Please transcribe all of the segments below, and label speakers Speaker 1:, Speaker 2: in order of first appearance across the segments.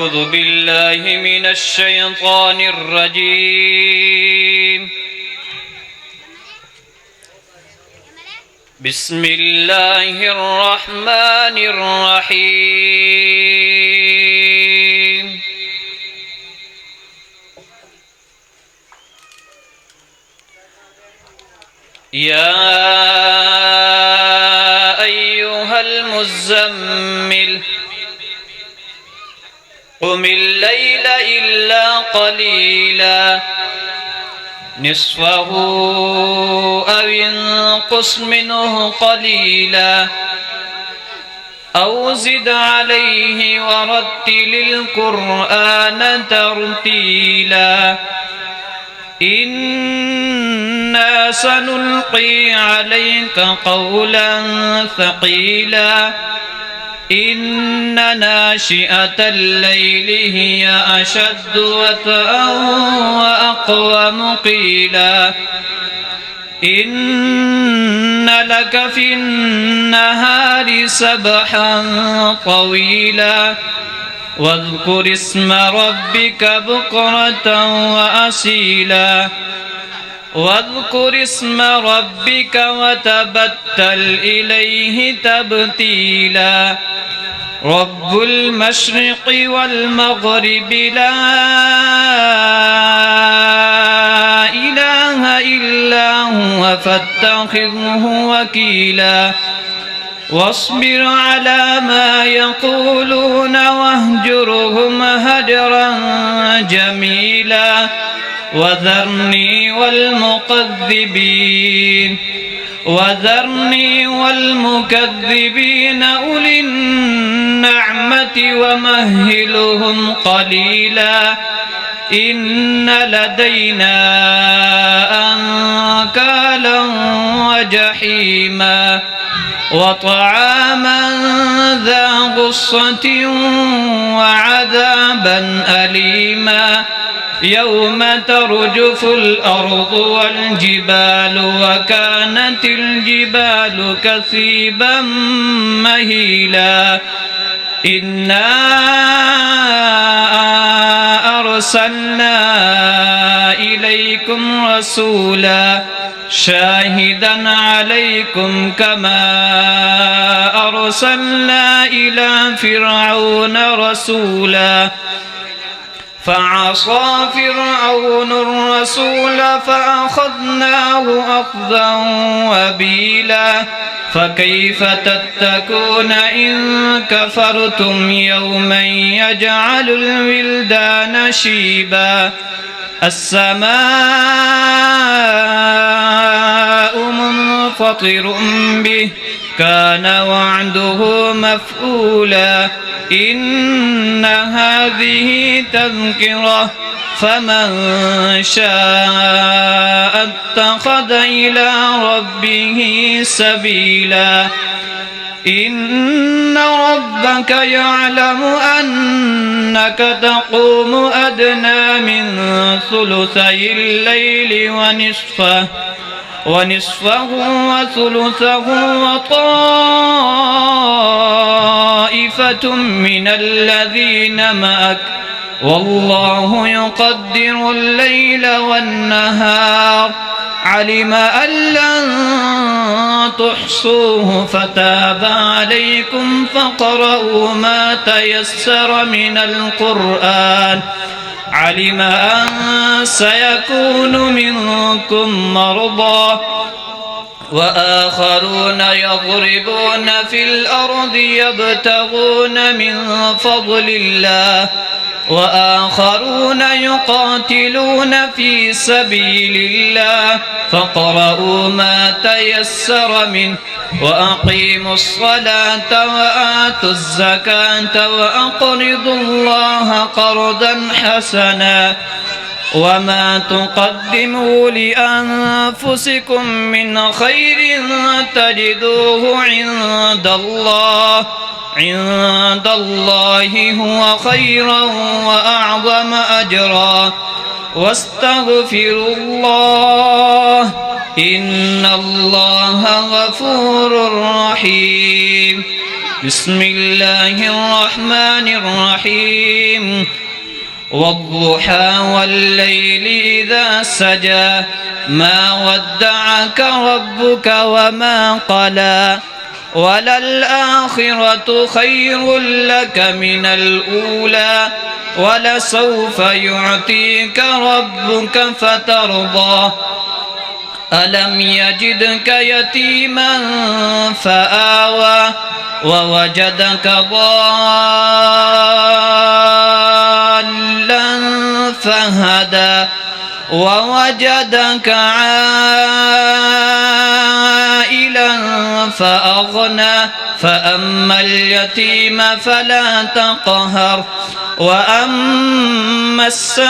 Speaker 1: أعوذ بالله من الشيطان الرجيم. بسم الله الرحمن الرحيم. يا أيها المزمل قم الليل إلا قليلا نصفه أو انقص منه قليلا أو زد عليه ورتل القرآن ترتيلا إنا سنلقي عليك قولا ثقيلا إن ناشئة الليل هي أشد وطئا وأقوم قيلا إن لك في النهار سبحا طويلا واذكر اسم ربك بكرة وأصيلا واذكر اسم ربك وتبتل إليه تبتيلا رب المشرق والمغرب لا إله إلا هو فاتخذه وكيلا واصبر على ما يقولون واهجرهم هجرا جميلا وذرني والمكذبين أولي النعمة ومهلهم قليلا إن لدينا أنكالا وجحيما وطعاما ذا غصة وعذابا أليما يوم ترجف الأرض والجبال وكانت الجبال كثيبا مهيلا إنا أرسلنا إليكم رسولا شاهدا عليكم كما أرسلنا إلى فرعون رسولا فعصى فرعون الرسول فأخذناه أخذا وبيلا فكيف تتقون إن كفرتم يوما يجعل الولدان شيبا السماء منفطر به كان وعده مفعولا إن هذه تذكرة فمن شاء اتخذ إلى ربه سبيلا إن ربك يعلم أنك تقوم أدنى من ثلثي الليل ونصفه وثلثه وطائفة من الذين معك والله يقدر الليل والنهار علم أن لن تحصوه فتاب عليكم فاقرؤوا ما تيسر من القرآن علم أن سيكون منكم مرضى وآخرون يضربون في الأرض يبتغون من فضل الله وآخرون يقاتلون في سبيل الله فاقرؤوا ما تيسر منه وأقيموا الصلاة وآتوا الزكاة وأقرضوا الله قرضا حسنا وما تقدموا لأنفسكم من خير تجدوه عند الله هو خيرا وأعظم أجرا واستغفروا الله إن الله غفور رحيم बिस्मिल्लाहिर्रहमानिर्रहीम वद्दुहा वल्लैलि इज़ा सजा मा वद्दअक रब्बुक वमा क़ला वलल-आखिरतु खैरुल लक मिनल ऊला वलसौफ युअतीक रब्बुक फतरदा अलम यजिदक यतीमन फआवा ववजदक ضالًا फहदा ववजदक आइलन फअगना फअम्मा اليتيم فلا تقهر وأما السائل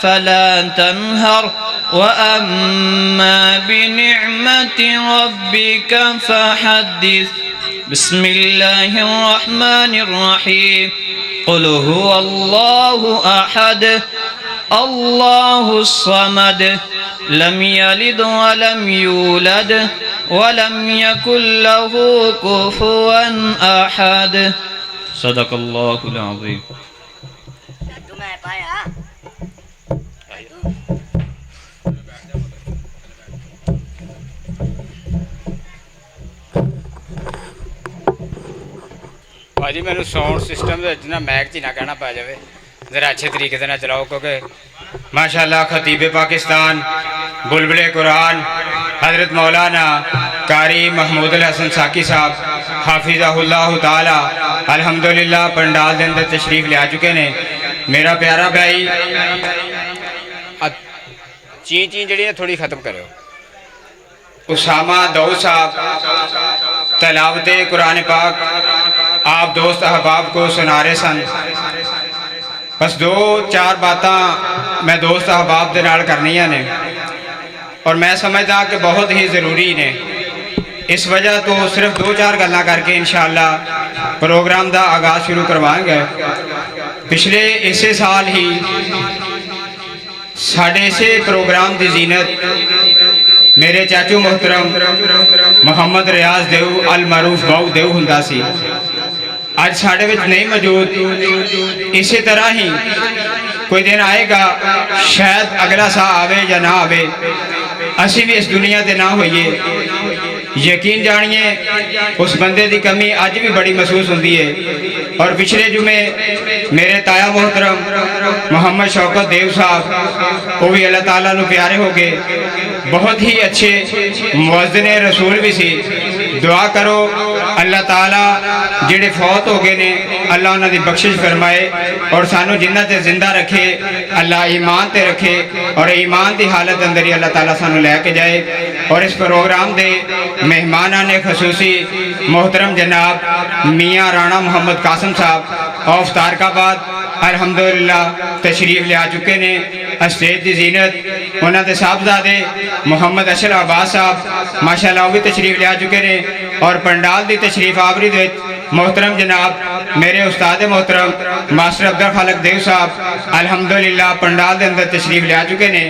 Speaker 1: فلا تنهر وأما بنعمة ربك فحدث بسم الله الرحمن الرحيم قل هو الله أحد الله الصمد لم يلد ولم يولد ولم يكن له كفوا أحد صدق الله العظيم
Speaker 2: भाजी मैंने साउंड सिस्टम ना मैक च ना कहना पै जाए ज़रा अच्छे तरीके से ना चलाओ क्योंकि माशाल्लाह खतीब पाकिस्तान बुलबुले कुरान हज़रत मौलाना कारी महमूद हसन साकी साहब हाफिज़हुल्लाह ताला अल्हम्दुलिल्लाह पंडाल के अंदर तशरीफ ले आ चुके ने। मेरा प्यारा भाई ची ची जी थोड़ी ख़त्म करो। उसामा दाऊद साहब तलावते कुरान पाक आप दोस्त अहबाब को सुना रहे सन। बस दो चार बातें मैं दोस्त अहबाब के नाल करनियां ने और मैं समझदा कि बहुत ही ज़रूरी ने। इस वजह तो सिर्फ दो चार गल्लां करके इंशाअल्लाह प्रोग्राम का आगाज़ शुरू करवाएंगे। पिछले इसे साल ही साढ़े इसे प्रोग्राम की जीनत मेरे चाचू मोहतरम मोहम्मद रियाज देव अल मारूफ बाऊ देव हुंदा सी। आज साढ़े विच नहीं मौजूद। इसी तरह ही कोई दिन आएगा शायद अगला सा आवे या ना आवे, असी भी इस दुनिया से ना होइए। यकीन जानिए उस बंदे की कमी अज भी बड़ी महसूस होती है। और पिछले जुमे मेरे ताया मोहतरम मोहम्मद शौकत देव साहब वो भी अल्लाह ताला नू प्यारे हो गए। बहुत ही अच्छे मुअज्जिन रसूल भी सी। दुआ करो अल्लाह ताला जेड़े फौत हो गए ने अल्लाह उन्हां दी बख्शिश फरमाए और सानू जिन्ना ते जिंदा रखे, अल्लाह ईमान ते रखे और ईमान की हालत अंदर ही अल्लाह ताला सानू लैके जाए। और इस प्रोग्राम दे मेहमान ने खसूसी मोहतरम जनाब मियाँ राणा मोहम्मद कासम साहब ऑफ तारकाबाद अल्हम्दुलिल्लाह तशरीफ ले आ चुके ने। स्टेज की जीनत उन्होंने साहबजादे मोहम्मद अशरफ अब्बास साहब माशाल्लाह भी तशरीफ ले आ चुके ने। और पंडाल की तशरीफ आवरी मोहतरम जनाब मेरे उस्ताद मोहतरम मास्टर अब्दुल खालिक देव साहब अल्हम्दुलिल्लाह पंडाल के अंदर तशरीफ ले आ चुके ने।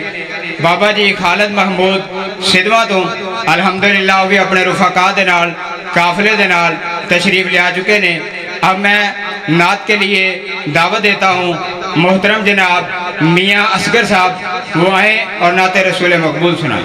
Speaker 2: बाबा जी खालिद महमूद सिद्धवा तो अल्हम्दुलिल्लाह वो भी अपने रुफाका दे नाल काफिले दे नाल तशरीफ ले आ चुके ने। अब मैं नात के लिए दावत देता हूँ मोहतरम जनाब मियाँ असगर साहब वो आए और नाते रसूल मकबूल सुनाए।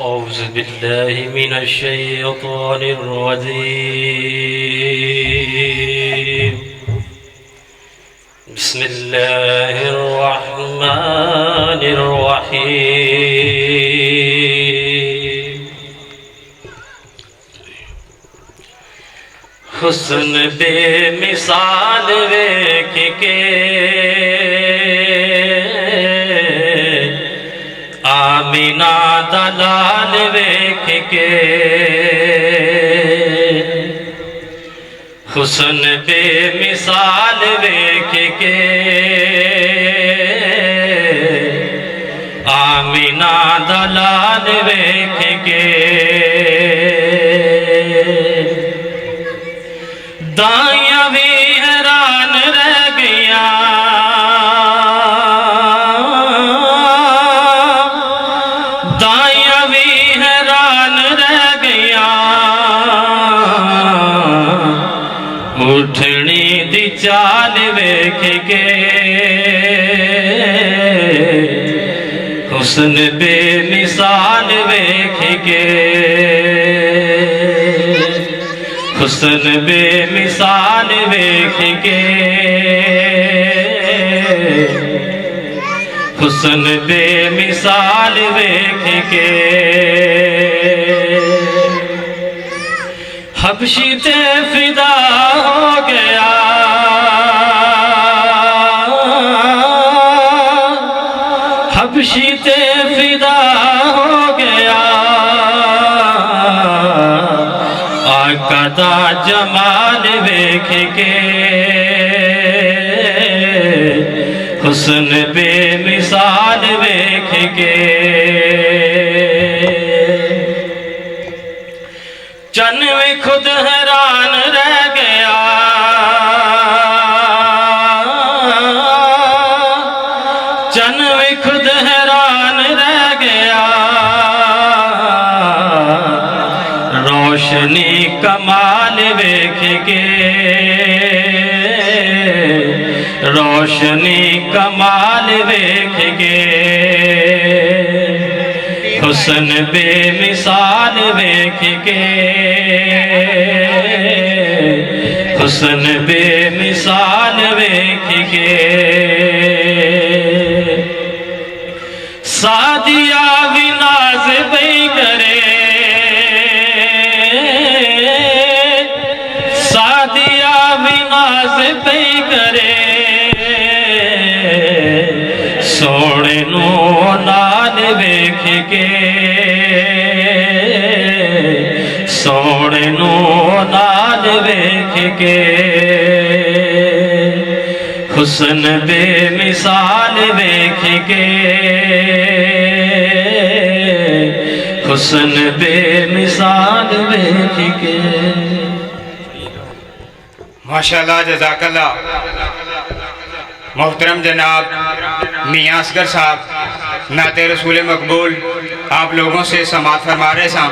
Speaker 3: أعوذ بالله من الشيطان الرجيم بسم الله الرحمن الرحيم हुस्न बेमिसाल वेख के आमिर आमिना दलाल वेख के हुस्न बेमिसाल वेख के आमिना दलाल वेख के दाइयां भी हैरान रह गया दाइयां भी हैरान रह गया उठनी दी चाल वेख के हुस्न बेमिसाल वेख के हुस्न बेमिसाल वेख के हुस्न बेमिसाल वेख के हबशी ते फिदा हो गया हबशी ते फिदा हो गया आका दा जमाल वेख के हुस्न बेमिसाल वेख के चन में खुद हैरान रह गया चन में खुद हैरान रह गया रोशनी कमाल वेख के रोशनी कमाल वेख के हुस्न बेमिसाल वेख के हुस्न बेमिसाल वेख के सादिया भी नाज बई करे सादिया भी नाज बई करे सोने नो लाल वेख के सोने नो लाल वेख के हुस्न बेमिसाल वेख के हुस्न बेमिसाल वेख के।
Speaker 2: माशाल्लाह जज़ाकल्लाह। मोहतरम जनाब मियां असगर साहब नाते रसूल मकबूल आप लोगों से समात फरमा रहे साहब